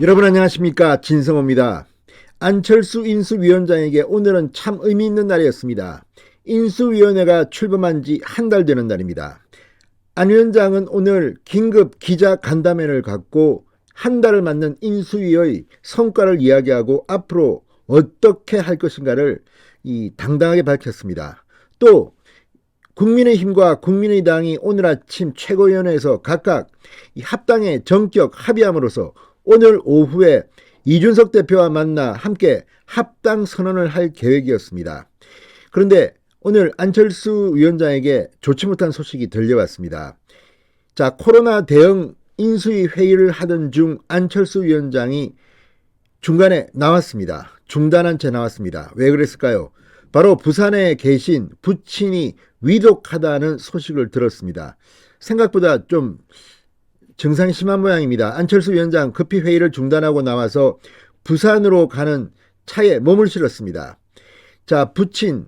여러분 안녕하십니까, 진성호입니다. 안철수 인수위원장에게 오늘은 참 의미 있는 날이었습니다. 인수위원회가 출범한 지 한 달 되는 날입니다. 안 위원장은 오늘 긴급 기자 간담회를 갖고 한 달을 맞는 인수위의 성과를 이야기하고 앞으로 어떻게 할 것인가를 당당하게 밝혔습니다. 또 국민의힘과 국민의당이 오늘 아침 최고위원회에서 각각 합당의 전격 합의함으로써 오늘 오후에 이준석 대표와 만나 함께 합당 선언을 할 계획이었습니다. 그런데 오늘 안철수 위원장에게 좋지 못한 소식이 들려왔습니다. 자, 코로나 대응 인수위 회의를 하던 중 안철수 위원장이 중간에 나왔습니다. 중단한 채 나왔습니다. 왜 그랬을까요? 바로 부산에 계신 부친이 위독하다는 소식을 들었습니다. 생각보다 좀 증상이 심한 모양입니다. 안철수 위원장 급히 회의를 중단하고 나와서 부산으로 가는 차에 몸을 실었습니다. 자, 부친,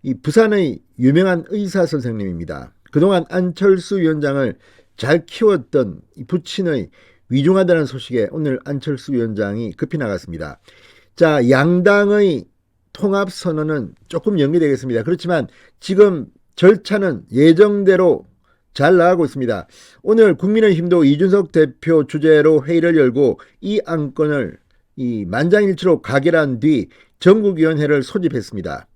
이 부산의 유명한 의사 선생님입니다. 그동안 안철수 위원장을 잘 키웠던 이 부친의 위중하다는 소식에 오늘 안철수 위원장이 급히 나갔습니다. 자, 양당의 통합선언은 조금 연기되겠습니다. 그렇지만 지금 절차는 예정대로 잘 나가고 있습니다. 오늘 국민의힘도 이준석 대표 주재로 회의를 열고 이 안건을 만장일치로 가결한 뒤 전국위원회를 소집했습니다.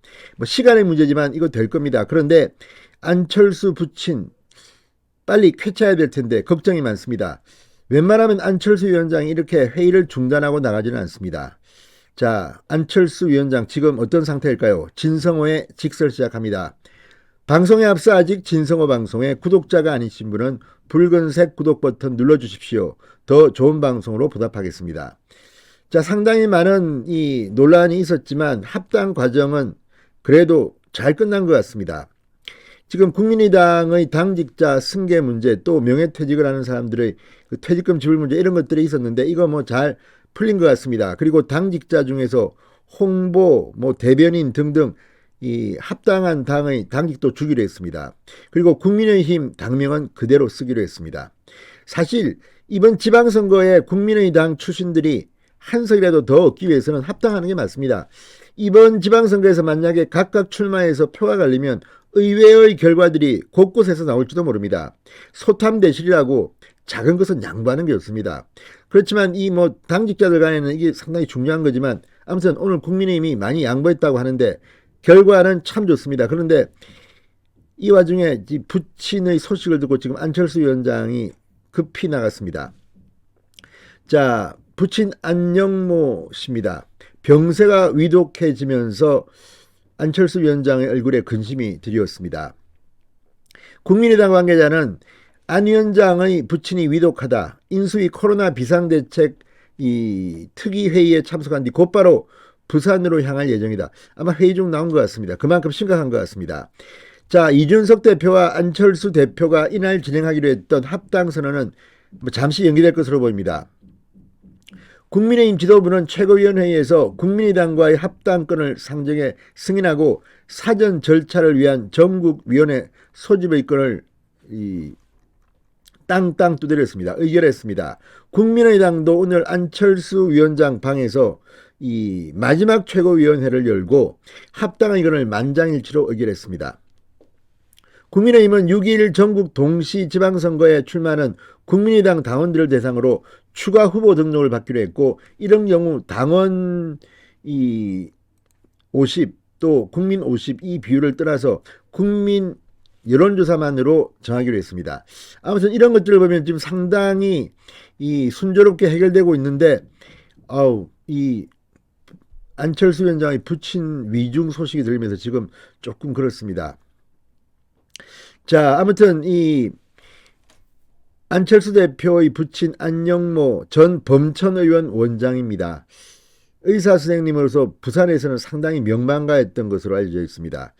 시간의 문제지만 이거 될 겁니다. 그런데 안철수 부친 빨리 쾌차해야 될 텐데 걱정이 많습니다. 웬만하면 안철수 위원장이 이렇게 회의를 중단하고 나가지는 않습니다. 자, 안철수 위원장 지금 어떤 상태일까요? 진성호의 직설 시작합니다. 방송에 앞서 아직 진성호 방송에 구독자가 아니신 분은 붉은색 구독 버튼 눌러주십시오. 더 좋은 방송으로 보답하겠습니다. 자, 상당히 많은 이 논란이 있었지만 합당 과정은 그래도 잘 끝난 것 같습니다. 지금 국민의당의 당직자 승계 문제, 또 명예퇴직을 하는 사람들의 그 퇴직금 지불 문제, 이런 것들이 있었는데 이거 잘 풀린 것 같습니다. 그리고 당직자 중에서 홍보, 대변인 등등 이 합당한 당의 당직도 주기로 했습니다. 그리고 국민의힘 당명은 그대로 쓰기로 했습니다. 사실 이번 지방선거에 국민의당 출신들이 한 석이라도 더 얻기 위해서는 합당하는 게 맞습니다. 이번 지방선거에서 만약에 각각 출마해서 표가 갈리면 의외의 결과들이 곳곳에서 나올지도 모릅니다. 소탐대실이라고 작은 것은 양보하는 게 좋습니다. 그렇지만 이 당직자들 간에는 이게 상당히 중요한 거지만 아무튼 오늘 국민의힘이 많이 양보했다고 하는데 결과는 참 좋습니다. 그런데 이 와중에 부친의 소식을 듣고 지금 안철수 위원장이 급히 나갔습니다. 자, 부친 안영모 씨입니다. 병세가 위독해지면서 안철수 위원장의 얼굴에 근심이 드리웠습니다. 국민의당 관계자는 안 위원장의 부친이 위독하다, 인수위 코로나 비상대책 특위회의에 참석한 뒤 곧바로 부산으로 향할 예정이다. 아마 회의 중 나온 것 같습니다. 그만큼 심각한 것 같습니다. 자, 이준석 대표와 안철수 대표가 이날 진행하기로 했던 합당 선언은 잠시 연기될 것으로 보입니다. 국민의힘 지도부는 최고위원회의에서 국민의당과의 합당권을 상정해 승인하고 사전 절차를 위한 전국위원회 소집의 건을 땅땅 두드렸습니다. 의결했습니다. 국민의당도 오늘 안철수 위원장 방에서 이 마지막 최고위원회를 열고 합당 의견을 만장일치로 의결했습니다. 국민의힘은 6일 전국 동시 지방선거에 출마하는 국민의당 당원들을 대상으로 추가 후보 등록을 받기로 했고, 이런 경우 당원 50, 또 국민 50 이 비율을 떠나서 국민 여론조사만으로 정하기로 했습니다. 아무튼 이런 것들을 보면 지금 상당히 순조롭게 해결되고 있는데, 안철수 위원장의 부친 위중 소식이 들리면서 지금 조금 그렇습니다. 자, 아무튼 안철수 대표의 부친 안영모 전 범천의원 원장입니다. 의사 선생님으로서 부산에서는 상당히 명망가했던 것으로 알려져 있습니다.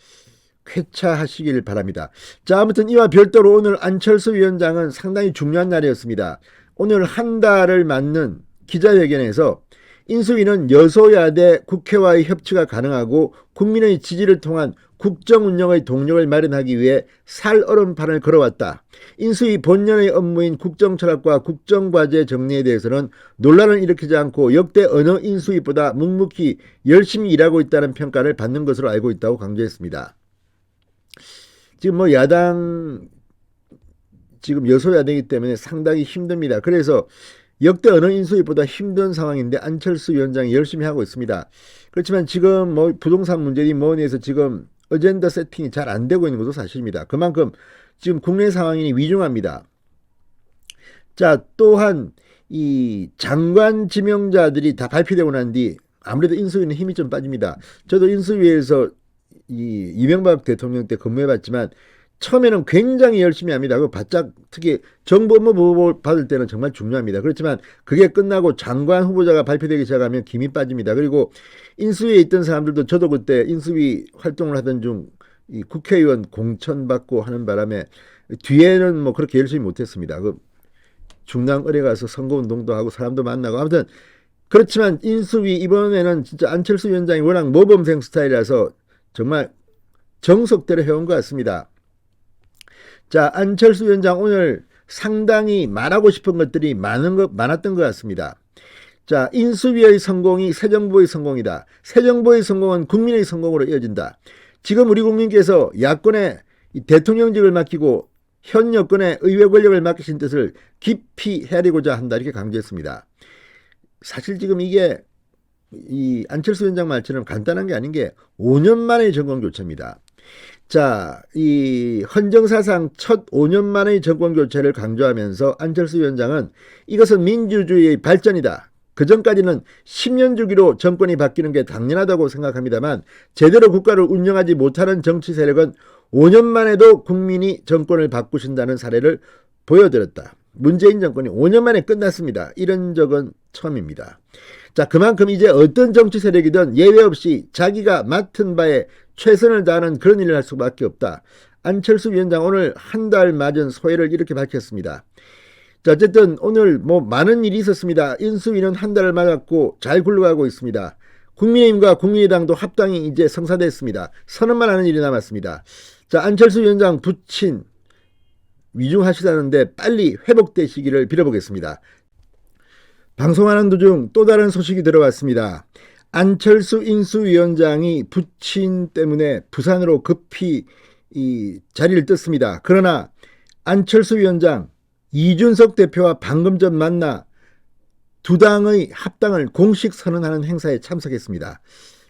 쾌차하시길 바랍니다. 자, 아무튼 이와 별도로 오늘 안철수 위원장은 상당히 중요한 날이었습니다. 오늘 한 달을 맞는 기자회견에서 인수위는 여소야대 국회와의 협치가 가능하고 국민의 지지를 통한 국정 운영의 동력을 마련하기 위해 살얼음판을 걸어왔다. 인수위 본연의 업무인 국정철학과 국정과제 정리에 대해서는 논란을 일으키지 않고 역대 어느 인수위보다 묵묵히 열심히 일하고 있다는 평가를 받는 것으로 알고 있다고 강조했습니다. 지금 뭐 야당 지금 여소야대이기 때문에 상당히 힘듭니다. 그래서 역대 어느 인수위보다 힘든 상황인데 안철수 위원장이 열심히 하고 있습니다. 그렇지만 지금 뭐 부동산 문제니 뭐니 해서 지금 어젠다 세팅이 잘 안 되고 있는 것도 사실입니다. 그만큼 지금 국내 상황이 위중합니다. 자, 또한 이 장관 지명자들이 다 발표되고 난 뒤 아무래도 인수위는 힘이 좀 빠집니다. 저도 인수위에서 이 이명박 대통령 때 근무해봤지만 처음에는 굉장히 열심히 합니다. 그 바짝 특히 정부 업무 보고 받을 때는 정말 중요합니다. 그렇지만 그게 끝나고 장관 후보자가 발표되기 시작하면 김이 빠집니다. 그리고 인수위에 있던 사람들도 저도 그때 인수위 활동을 하던 중 이 국회의원 공천받고 하는 바람에 뒤에는 뭐 그렇게 열심히 못했습니다. 그 중랑을에 가서 선거운동도 하고 사람도 만나고 아무튼 그렇지만 인수위 이번에는 진짜 안철수 위원장이 워낙 모범생 스타일이라서 정말 정석대로 해온 것 같습니다. 자, 안철수 위원장 오늘 상당히 말하고 싶은 것들이 많았던 것 같습니다. 자, 인수위의 성공이 새 정부의 성공이다. 새 정부의 성공은 국민의 성공으로 이어진다. 지금 우리 국민께서 야권에 대통령직을 맡기고 현 여권의 의회 권력을 맡기신 뜻을 깊이 헤아리고자 한다. 이렇게 강조했습니다. 사실 지금 이게 이 안철수 위원장 말처럼 간단한 게 아닌 게 5년 만의 정권 교체입니다. 자, 이 헌정사상 첫 5년 만의 정권 교체를 강조하면서 안철수 위원장은 이것은 민주주의의 발전이다. 그 전까지는 10년 주기로 정권이 바뀌는 게 당연하다고 생각합니다만 제대로 국가를 운영하지 못하는 정치 세력은 5년 만에도 국민이 정권을 바꾸신다는 사례를 보여드렸다. 문재인 정권이 5년 만에 끝났습니다. 이런 적은 처음입니다. 자, 그만큼 이제 어떤 정치 세력이든 예외 없이 자기가 맡은 바에 최선을 다하는 그런 일을 할 수밖에 없다. 안철수 위원장 오늘 한 달 맞은 소회를 이렇게 밝혔습니다. 자, 어쨌든 오늘 뭐 많은 일이 있었습니다. 인수위는 한 달을 맞았고 잘 굴러가고 있습니다. 국민의힘과 국민의당도 합당이 이제 성사됐습니다. 선언만 하는 일이 남았습니다. 자, 안철수 위원장 부친 위중하시다는데 빨리 회복되시기를 빌어보겠습니다. 방송하는 도중 또 다른 소식이 들어왔습니다. 안철수 인수위원장이 부친 때문에 부산으로 급히 이 자리를 떴습니다. 그러나 안철수 위원장 이준석 대표와 방금 전 만나 두 당의 합당을 공식 선언하는 행사에 참석했습니다.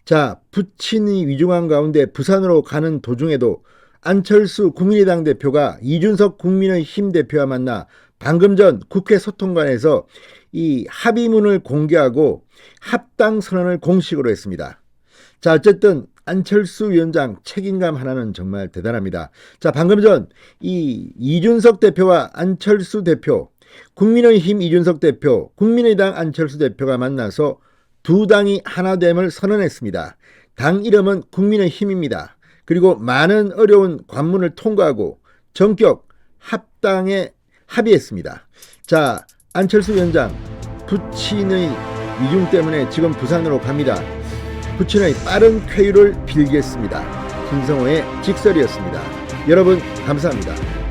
자, 부친이 위중한 가운데 부산으로 가는 도중에도 안철수 국민의당 대표가 이준석 국민의힘 대표와 만나 방금 전 국회 소통관에서 이 합의문을 공개하고 합당 선언을 공식으로 했습니다. 자, 어쨌든 안철수 위원장 책임감 하나는 정말 대단합니다. 자, 방금 전 이 이준석 대표와 안철수 대표, 국민의힘 이준석 대표, 국민의당 안철수 대표가 만나서 두 당이 하나됨을 선언했습니다. 당 이름은 국민의힘입니다. 그리고 많은 어려운 관문을 통과하고 전격 합당에 합의했습니다. 자, 안철수 위원장 부친의 위중 때문에 지금 부산으로 갑니다. 부친의 빠른 쾌유를 빌겠습니다. 김성호의 직설이었습니다. 여러분 감사합니다.